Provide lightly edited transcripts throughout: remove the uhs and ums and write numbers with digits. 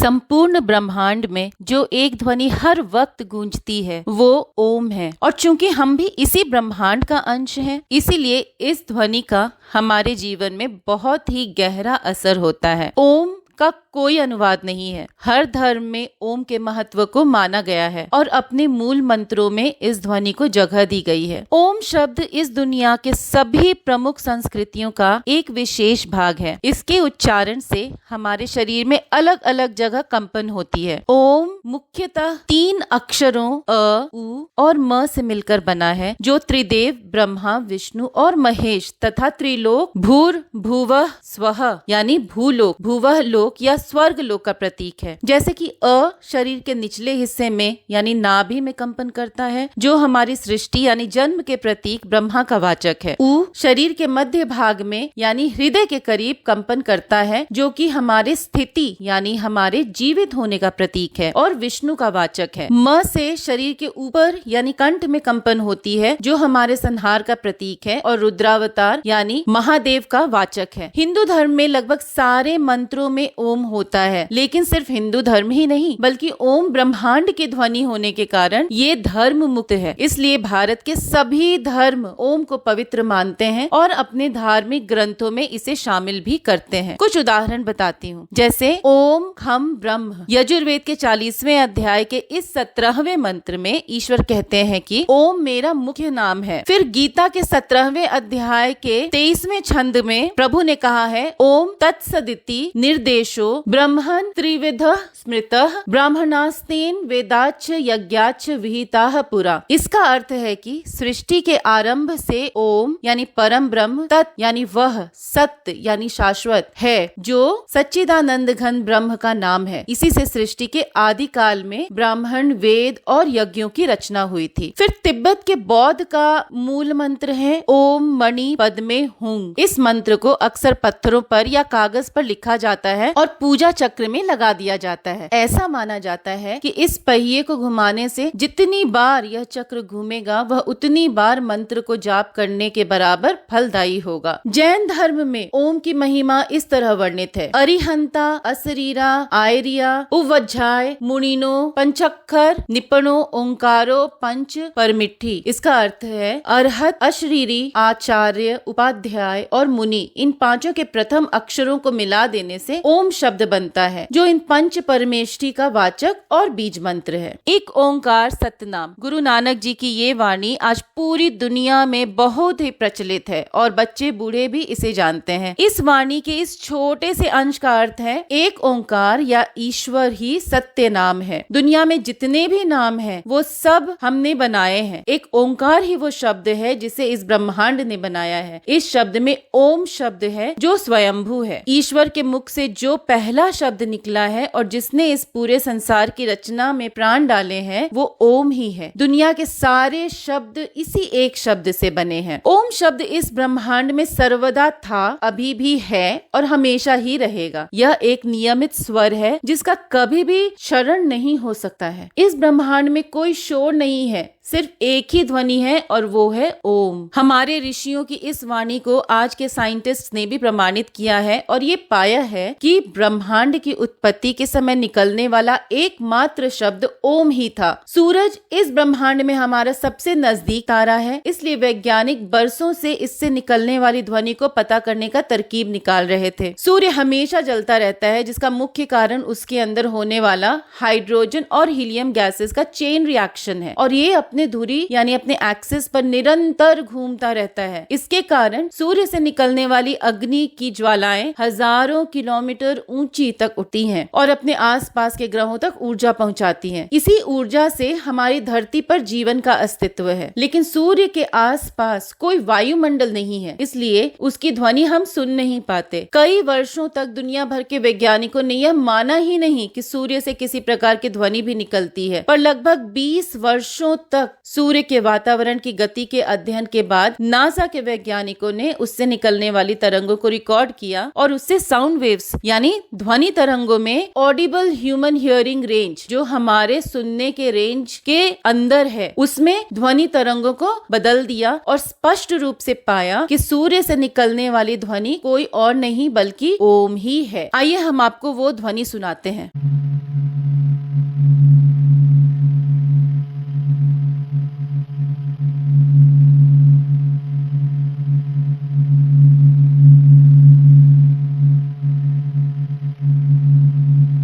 संपूर्ण ब्रह्मांड में जो एक ध्वनि हर वक्त गूंजती है वो ओम है। और चूंकि हम भी इसी ब्रह्मांड का अंश हैं, इसीलिए इस ध्वनि का हमारे जीवन में बहुत ही गहरा असर होता है। ओम का कोई अनुवाद नहीं है। हर धर्म में ओम के महत्व को माना गया है और अपने मूल मंत्रों में इस ध्वनि को जगह दी गई है। ओम शब्द इस दुनिया के सभी प्रमुख संस्कृतियों का एक विशेष भाग है। इसके उच्चारण से हमारे शरीर में अलग अलग जगह कंपन होती है। ओम मुख्यतः 3 अक्षरों अ, उ और म से मिलकर बना है, जो त्रिदेव ब्रह्मा, विष्णु और महेश तथा त्रिलोक भूर भुवः स्वः यानी भूलोक, भुवः लोक या स्वर्ग लोक का प्रतीक है। जैसे कि अ शरीर के निचले हिस्से में यानी नाभि में कंपन करता है, जो हमारी सृष्टि यानी जन्म के प्रतीक ब्रह्मा का वाचक है। उ शरीर के मध्य भाग में यानी हृदय के करीब कंपन करता है, जो कि हमारे स्थिति यानी हमारे जीवित होने का प्रतीक है और विष्णु का वाचक है। म से शरीर के ऊपर यानी कंठ में कंपन होती है, जो हमारे संहार का प्रतीक है और रुद्रावतार यानी महादेव का वाचक है। हिंदू धर्म में लगभग सारे मंत्रों में ओम होता है, लेकिन सिर्फ हिंदू धर्म ही नहीं बल्कि ओम ब्रह्मांड की ध्वनि होने के कारण ये धर्म मुक्त है। इसलिए भारत के सभी धर्म ओम को पवित्र मानते हैं और अपने धार्मिक ग्रंथों में इसे शामिल भी करते हैं। कुछ उदाहरण बताती हूँ, जैसे ओम हम ब्रह्म। यजुर्वेद के 40वें अध्याय के इस 17वें मंत्र में ईश्वर कहते हैं कि ओम मेरा मुख्य नाम है। फिर गीता के 17वें अध्याय के 23वें छंद में प्रभु ने कहा है, ओम तत्सदिति निर्देशो ब्रह्मन् त्रिविधः स्मृतः ब्राह्मणास्तेन वेदाच्च यज्ञाच्च विहिताः पुरा। इसका अर्थ है कि सृष्टि के आरंभ से ओम यानी परम ब्रह्म, तत् यानी वह, सत्य यानी शाश्वत है, जो सच्चिदानंद घन ब्रह्म का नाम है। इसी से सृष्टि के आदि काल में ब्राह्मण, वेद और यज्ञों की रचना हुई थी। फिर तिब्बत के बौद्ध का मूल मंत्र है ओम मणि पद्मे हुंग। इस मंत्र को अक्सर पत्थरों पर या कागज पर लिखा जाता है और पूजा चक्र में लगा दिया जाता है। ऐसा माना जाता है कि इस पहिए को घुमाने से जितनी बार यह चक्र घूमेगा वह उतनी बार मंत्र को जाप करने के बराबर फलदायी होगा। जैन धर्म में ओम की महिमा इस तरह वर्णित है, अरिहंता, असरीरा, आयरिया, उवज्झाय, मुनिनो, पंचक्खर, निपणो, ओंकारो, पंच परमिट्ठी। इसका अर्थ है अरहत, अशरीरी, आचार्य, उपाध्याय और मुनि। इन पांचों के प्रथम अक्षरों को मिला देने से ओम शब्द बनता है, जो इन पंच परमेष्ठी का वाचक और बीज मंत्र है। एक ओंकार सतनाम। गुरु नानक जी की ये वाणी आज पूरी दुनिया में बहुत ही प्रचलित है और बच्चे बूढ़े भी इसे जानते हैं। इस वाणी के इस छोटे से अंश का अर्थ है एक ओंकार या ईश्वर ही सत्य नाम है। दुनिया में जितने भी नाम हैं वो सब हमने बनाए हैं। एक ओंकार ही वो शब्द है जिसे इस ब्रह्मांड ने बनाया है। इस शब्द में ओम शब्द है जो स्वयंभू है। ईश्वर के मुख से जो पहला शब्द निकला है और जिसने इस पूरे संसार की रचना में प्राण डाले हैं वो ओम ही है। दुनिया के सारे शब्द इसी एक शब्द से बने हैं। ओम शब्द इस ब्रह्मांड में सर्वदा था, अभी भी है और हमेशा ही रहेगा। यह एक नियमित स्वर है जिसका कभी भी क्षरण नहीं हो सकता है। इस ब्रह्मांड में कोई शोर नहीं है, सिर्फ एक ही ध्वनि है और वो है ओम। हमारे ऋषियों की इस वाणी को आज के साइंटिस्ट ने भी प्रमाणित किया है और ये पाया है कि ब्रह्मांड की उत्पत्ति के समय निकलने वाला एकमात्र शब्द ओम ही था। सूरज इस ब्रह्मांड में हमारा सबसे नजदीक तारा है, इसलिए वैज्ञानिक बरसों से इससे निकलने वाली ध्वनि को पता करने का तरकीब निकाल रहे थे। सूर्य हमेशा जलता रहता है, जिसका मुख्य कारण उसके अंदर होने वाला हाइड्रोजन और हीलियम गैसेस का चेन रिएक्शन है और ये अपने धुरी यानी अपने एक्सिस पर निरंतर घूमता रहता है। इसके कारण सूर्य से निकलने वाली अग्नि की ज्वालाएं हजारों किलोमीटर ऊंची तक उठती हैं और अपने आसपास के ग्रहों तक ऊर्जा पहुंचाती हैं। इसी ऊर्जा से हमारी धरती पर जीवन का अस्तित्व है, लेकिन सूर्य के आसपास कोई वायुमंडल नहीं है, इसलिए उसकी ध्वनि हम सुन नहीं पाते। कई वर्षों तक दुनिया भर के वैज्ञानिकों ने यह माना ही नहीं कि सूर्य से किसी प्रकार की ध्वनि भी निकलती है, पर लगभग 20 वर्षों तक सूर्य के वातावरण की गति के अध्ययन के बाद नासा के वैज्ञानिकों ने उससे निकलने वाली तरंगों को रिकॉर्ड किया और उससे साउंड वेव्स यानी ध्वनि तरंगों में ऑडिबल ह्यूमन हियरिंग रेंज, जो हमारे सुनने के रेंज के अंदर है, उसमें ध्वनि तरंगों को बदल दिया और स्पष्ट रूप से पाया कि सूर्य से निकलने वाली ध्वनि कोई और नहीं बल्कि ओम ही है। आइए हम आपको वो ध्वनि सुनाते हैं।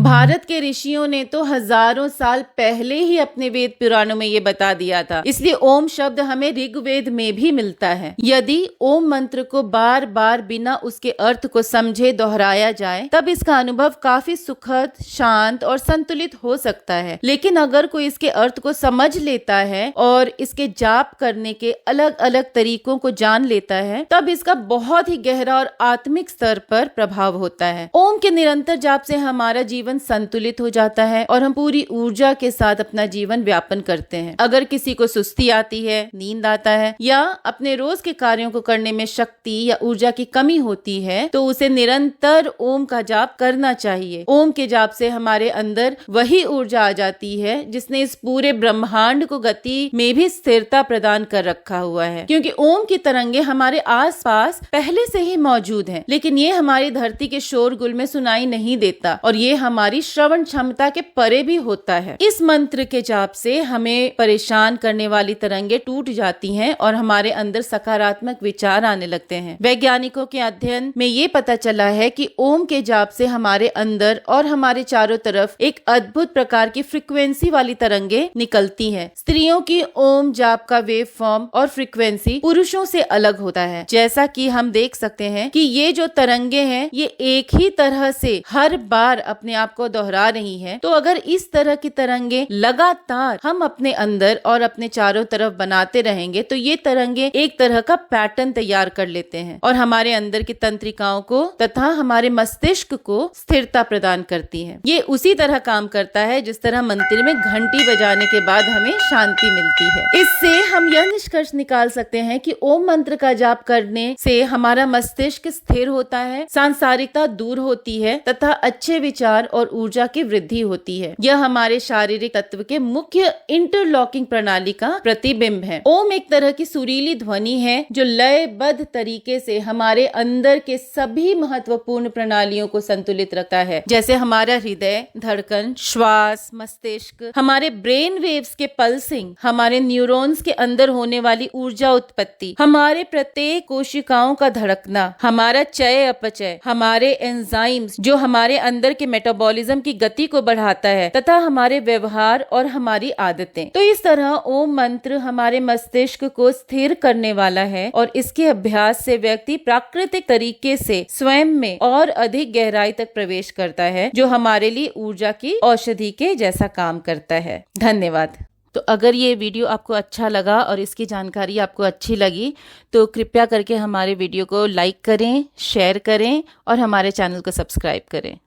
भारत के ऋषियों ने तो हजारों साल पहले ही अपने वेद पुराणों में ये बता दिया था। इसलिए ओम शब्द हमें ऋग्वेद में भी मिलता है। यदि ओम मंत्र को बार बार बिना उसके अर्थ को समझे दोहराया जाए तब इसका अनुभव काफी सुखद, शांत और संतुलित हो सकता है। लेकिन अगर कोई इसके अर्थ को समझ लेता है और इसके जाप करने के अलग अलग तरीकों को जान लेता है तब इसका बहुत ही गहरा और आत्मिक स्तर पर प्रभाव होता है। ओम के निरंतर जाप से हमारा जीवन संतुलित हो जाता है और हम पूरी ऊर्जा के साथ अपना जीवन व्यापन करते हैं। अगर किसी को सुस्ती आती है, नींद आता है या अपने रोज के कार्यों को करने में शक्ति या ऊर्जा की कमी होती है तो उसे निरंतर ओम का जाप करना चाहिए। ओम के जाप से हमारे अंदर वही ऊर्जा आ जाती है जिसने इस पूरे ब्रह्मांड को गति में भी स्थिरता प्रदान कर रखा हुआ है, क्योंकि ओम की तरंगे हमारे आसपास पहले से ही मौजूद हैं, लेकिन ये हमारी धरती के शोरगुल में सुनाई नहीं देता और ये हमारी श्रवण क्षमता के परे भी होता है। इस मंत्र के जाप से हमें परेशान करने वाली तरंगे टूट जाती हैं और हमारे अंदर सकारात्मक विचार आने लगते हैं। वैज्ञानिकों के अध्ययन में ये पता चला है कि ओम के जाप से हमारे अंदर और हमारे चारों तरफ एक अद्भुत प्रकार की फ्रीक्वेंसी वाली तरंगे निकलती हैं। स्त्रियों की ओम जाप का वेव फॉर्म और फ्रीक्वेंसी पुरुषों से अलग होता है। जैसा कि हम देख सकते हैं कि ये जो तरंगे हैं ये एक ही तरह से हर बार अपने आप को दोहरा रही हैं। तो अगर इस तरह की तरंगे लगातार हम अपने अंदर और अपने चारों तरफ बनाते रहेंगे तो ये तरंगे एक तरह का पैटर्न तैयार कर लेते हैं और हमारे अंदर की तंत्रिकाओं को तथा हमारे मस्तिष्क को स्थिरता प्रदान करती हैं। ये उसी तरह काम करता है जिस तरह मंदिर में घंटी बजाने के बाद हमें शांति मिलती है। इससे हम यह निष्कर्ष निकाल सकते हैं कि ओम मंत्र का जाप करने से हमारा मस्तिष्क स्थिर होता है, सांसारिकता दूर होती है तथा अच्छे विचार और ऊर्जा की वृद्धि होती है। यह हमारे शारीरिक तत्व के मुख्य इंटरलॉकिंग प्रणाली का प्रतिबिंब है। ओम एक तरह की सुरीली ध्वनि है जो लयबद्ध तरीके से हमारे अंदर के सभी महत्वपूर्ण प्रणालियों को संतुलित रखता है, जैसे हमारा हृदय, धड़कन, श्वास, मस्तिष्क, हमारे ब्रेन वेव्स के पल्सिंग, हमारे न्यूरॉन्स के अंदर होने वाली ऊर्जा उत्पत्ति, हमारे प्रत्येक कोशिकाओं का धड़कना, हमारा चय अपचय, हमारे एंजाइम्स जो हमारे अंदर के मेटाबॉलिज्म की गति को बढ़ाता है तथा हमारे व्यवहार और हमारी आदतें। तो इस तरह ओम मंत्र हमारे मस्तिष्क को स्थिर करने वाला है और इसके अभ्यास से व्यक्ति प्राकृतिक तरीके से स्वयं में और अधिक गहराई तक प्रवेश करता है, जो हमारे लिए ऊर्जा की औषधि के जैसा काम करता है। धन्यवाद। तो अगर ये वीडियो आपको अच्छा लगा और इसकी जानकारी आपको अच्छी लगी तो कृपया करके हमारे वीडियो को लाइक करें, शेयर करें और हमारे चैनल को सब्सक्राइब करें।